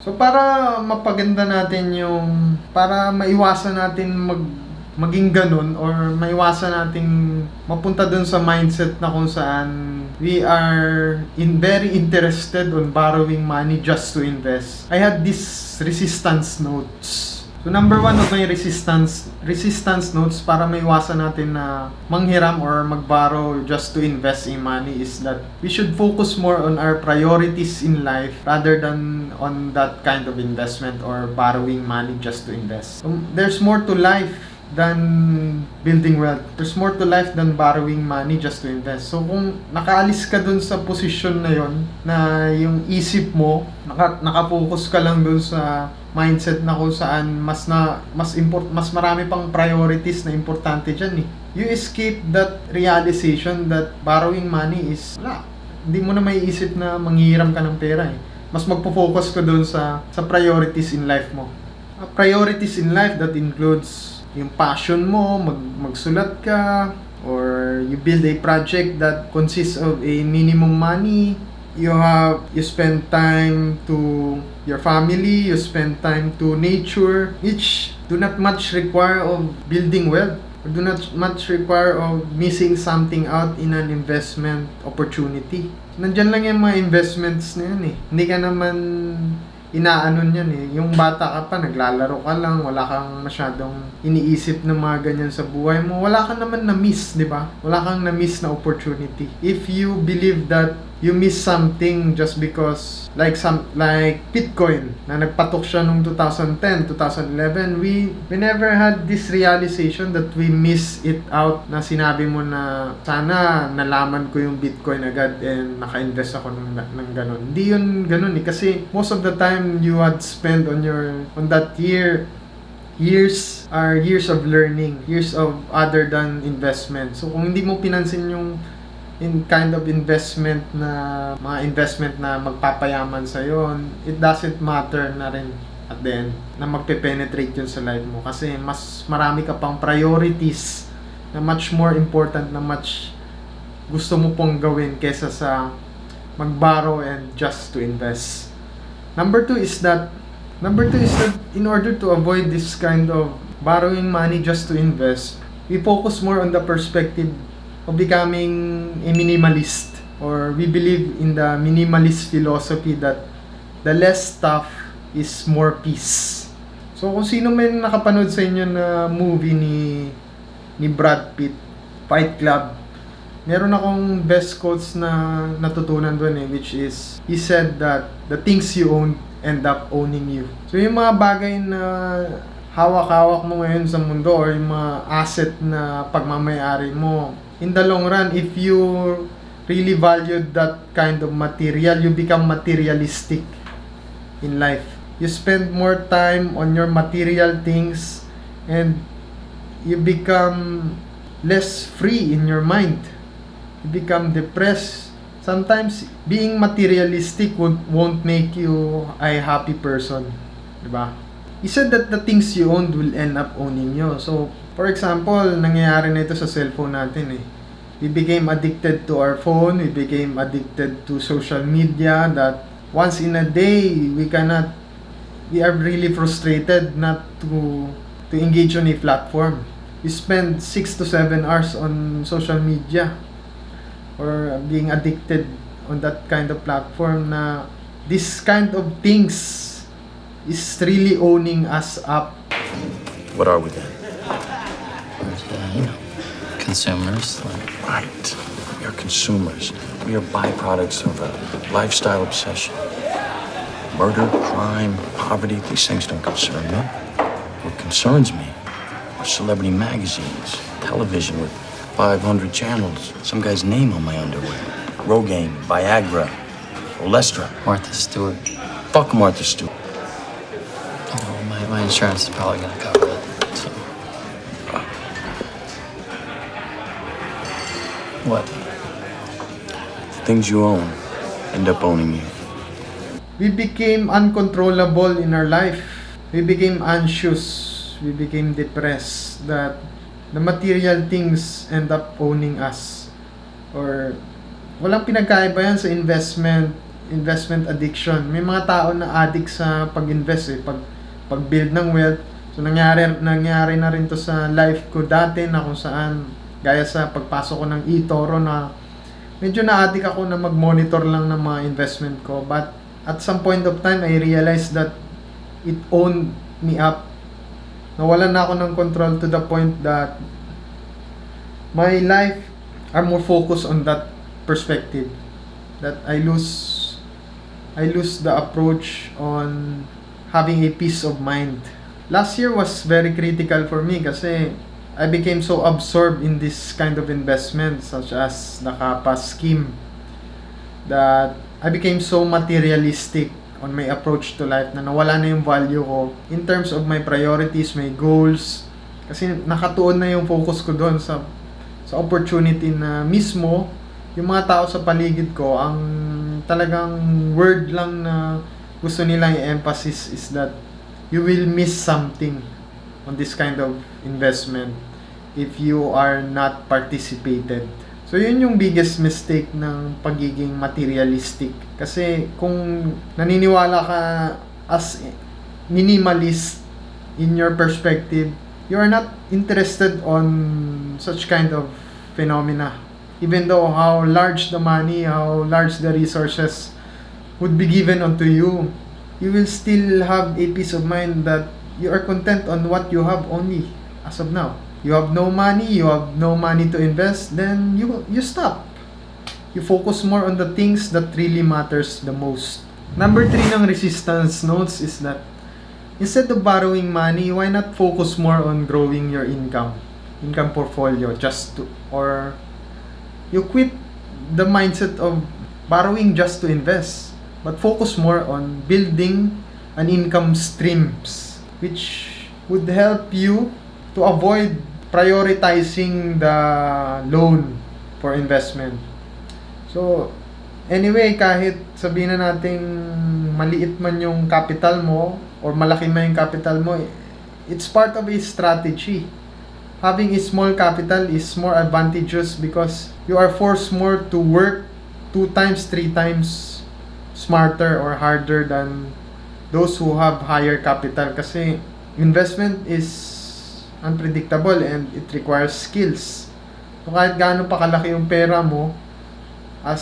So para mapaganda natin para maiwasan natin maging ganun, or maiwasan nating mapunta dun sa mindset na kung saan we are very interested on borrowing money just to invest. I had this resistance notes. So number one of my resistance notes para maiwasan natin na manghiram or magborrow just to invest in money is that we should focus more on our priorities in life rather than on that kind of investment or borrowing money just to invest. There's more to life than building wealth. There's more to life than borrowing money just to invest. So kung nakaalis ka dun sa posisyon na yon, na yung isip mo nakafocus ka lang dun sa mindset na kung saan mas marami pang priorities na importante diyan eh. You escape that realization that borrowing money is hindi mo na maiisip na manghihiram ka ng pera eh. Mas magpo-focus ka dun sa priorities in life mo. Priorities in life that includes yung passion mo, magsulat ka, or you build a project that consists of a minimum money. You spend time to your family, you spend time to nature, which do not much require of building wealth, or do not much require of missing something out in an investment opportunity. Nandyan lang yung mga investments na yan eh. Hindi ka naman inaanon yan eh. Yung bata ka pa, naglalaro ka lang, wala kang masyadong iniisip ng mga ganyan sa buhay mo. Wala ka naman na-miss, di ba? Wala kang na-miss na opportunity. If you believe that you miss something just because like Bitcoin na nagpatok siya nung 2010, 2011, we never had this realization that we miss it out, na sinabi mo na sana nalaman ko yung Bitcoin agad and naka-invest ako ng ganun. Hindi yun ganun eh, kasi most of the time you had spent on that years of learning, years of other than investment. So kung hindi mo pinansin yung kind of investment na mga investment na magpapayaman sa yon, it doesn't matter na rin at the end na magpe-penetrate yun sa life mo, kasi mas marami ka pang priorities na much more important, na much gusto mo pong gawin kesa sa mag-borrow and just to invest. Number two is that in order to avoid this kind of borrowing money just to invest, we focus more on the perspective of becoming a minimalist, or we believe in the minimalist philosophy that the less stuff is more peace. So kung sino man nakapanood sa inyo na movie ni Brad Pitt, Fight Club, meron akong best quotes na natutunan doon eh, which is, he said that the things you own end up owning you. So yung mga bagay na hawak-hawak mo ngayon sa mundo, or yung mga asset na pagmamayari mo, in the long run, if you really valued that kind of material, you become materialistic in life. You spend more time on your material things and you become less free in your mind. You become depressed. Sometimes being materialistic won't make you a happy person, diba? He said that the things you own will end up owning you. So, for example, nangyayari na ito sa cellphone natin eh. We became addicted to our phone, we became addicted to social media, that once in a day, we are really frustrated not to engage on a platform. We spend 6 to 7 hours on social media, or being addicted on that kind of platform, na this kind of things is really owning us up. What are we then? Consumers. Right. We are consumers. We are byproducts of a lifestyle obsession. Murder, crime, poverty, these things don't concern me. What concerns me are celebrity magazines, television with 500 channels, some guy's name on my underwear, Rogaine, Viagra, Olestra. Martha Stewart. Fuck Martha Stewart. Oh, my insurance is probably gonna cover it. So. What? The things you own end up owning you. We became uncontrollable in our life. We became anxious. We became depressed, that the material things end up owning us. Or walang pinagkaiba yan sa investment investment addiction. May mga tao na addict sa pag-invest pag-build ng wealth. So nangyari na rin to sa life ko dati na kung saan gaya sa pagpasok ko ng eToro na medyo na-addict ako na mag-monitor lang ng mga investment ko. But at some point of time, I realized that it owned me up. Nawalan na ako ng control to the point that my life are more focused on that perspective. That I lose the approach on having a peace of mind. Last year was very critical for me kasi I became so absorbed in this kind of investment such as the Kappa scheme that I became so materialistic on my approach to life na nawala na yung value ko in terms of my priorities, my goals. Kasi nakatuon na yung focus ko doon sa opportunity na mismo yung mga tao sa paligid ko, ang talagang word lang na gusto nilang i-emphasis is that you will miss something on this kind of investment if you are not participated. So yun yung biggest mistake ng pagiging materialistic. Kasi kung naniniwala ka as minimalist in your perspective, you are not interested on such kind of phenomena. Even though how large the money, how large the resources would be given unto you, you will still have a peace of mind that you are content on what you have only as of now. You have no money to invest, then you stop. You focus more on the things that really matters the most. Number 3 ng resistance notes is that instead of borrowing money, why not focus more on growing your income portfolio or you quit the mindset of borrowing just to invest, but focus more on building an income streams which would help you to avoid prioritizing the loan for investment. So, anyway, kahit sabihin na nating maliit man yung capital mo or malaki man yung capital mo, it's part of a strategy. Having a small capital is more advantageous because you are forced more to work 2 times, 3 times smarter or harder than those who have higher capital. Kasi investment is unpredictable and it requires skills. So kahit gaano pa kalaki yung pera mo as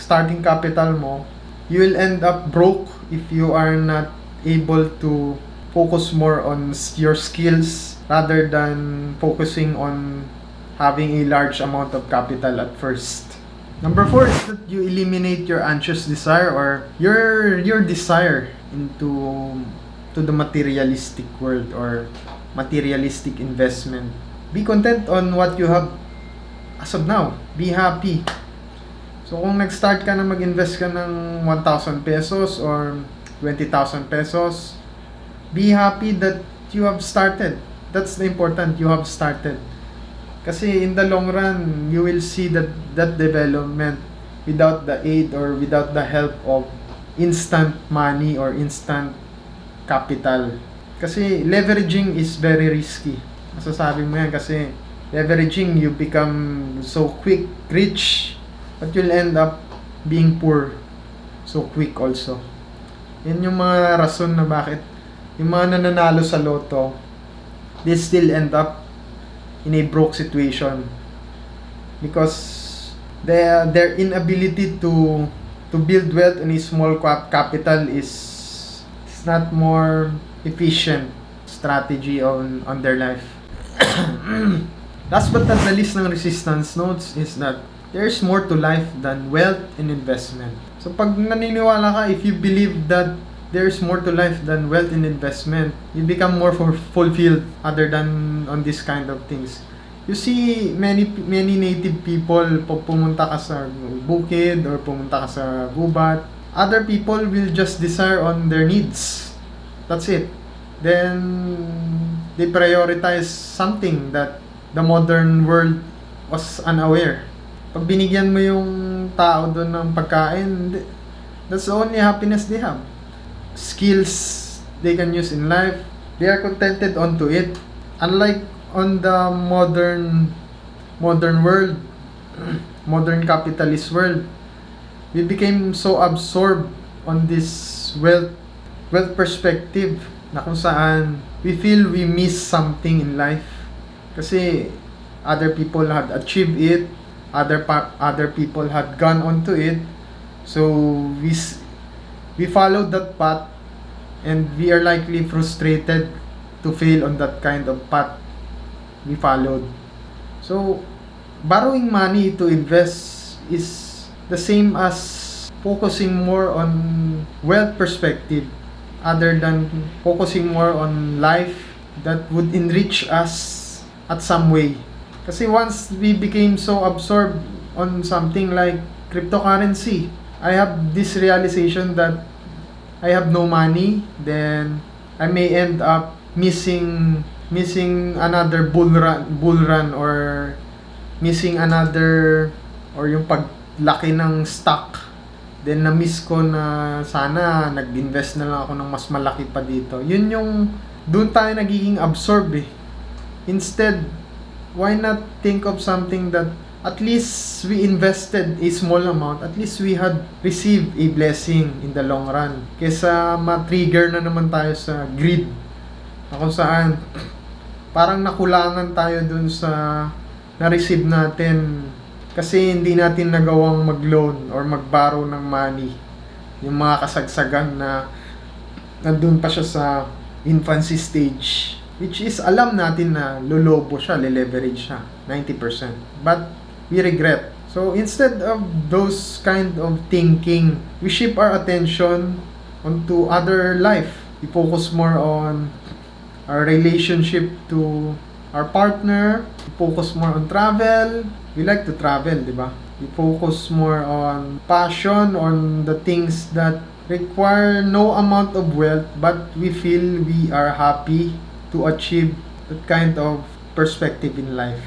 starting capital mo, you will end up broke if you are not able to focus more on your skills rather than focusing on having a large amount of capital at first. Number 4 is that you eliminate your anxious desire or your desire into the materialistic world or materialistic investment. Be content on what you have as of now. Be happy. So kung nag-start ka na mag-invest ka ng 1,000 pesos or 20,000 pesos, be happy that you have started. That's the important, you have started. Kasi in the long run, you will see that development without the aid or without the help of instant money or instant capital. Kasi leveraging is very risky. Masasabi mo yan kasi leveraging, you become so quick rich but you'll end up being poor so quick also. Yan yung mga rason na bakit yung mga nananalo sa loto, they still end up in a broke situation because their inability to build wealth in a small capital is not more efficient strategy on their life. Last but not the least ng resistance notes is that there's more to life than wealth and investment. So pag naniniwala ka, if you believe that there's more to life than wealth and investment, you become more fulfilled other than on this kind of things. You see many native people, pumunta ka sa bukid or pumunta ka sa gubat, other people will just desire on their needs. That's it. Then they prioritize something that the modern world was unaware. Pag binigyan mo yung tao doon ng pagkain, that's the only happiness they have. Skills they can use in life, they are contented onto it. Unlike on the modern world, modern capitalist world, we became so absorbed on this wealth perspective na kung saan we feel we miss something in life. Kasi other people had achieved it, other people had gone on to it. So we followed that path, and we are likely frustrated to fail on that kind of path we followed. So borrowing money to invest is the same as focusing more on wealth perspective other than focusing more on life that would enrich us at some way. Kasi once we became so absorbed on something like cryptocurrency, I have this realization that I have no money, then I may end up missing another bull run or missing another, or yung paglaki ng stock. Then na-miss ko na sana nag-invest na lang ako ng mas malaki pa dito. Yun yung doon tayo nagiging absorb eh. Instead, why not think of something that at least we invested a small amount, at least we had received a blessing in the long run. Kesa ma-trigger na naman tayo sa greed. Na kung saan parang nakulangan tayo dun sa na-receive natin kasi hindi natin nagawang mag-loan or mag-borrow ng money. Yung mga kasagsagan na nandun pa siya sa infancy stage, which is alam natin na lolobo siya, le-leverage siya 90%, but we regret. So instead of those kind of thinking, we shift our attention onto other life. We focus more on our relationship to our partner. We focus more on travel. We like to travel, di ba? We focus more on passion, on the things that require no amount of wealth, but we feel we are happy to achieve that kind of perspective in life.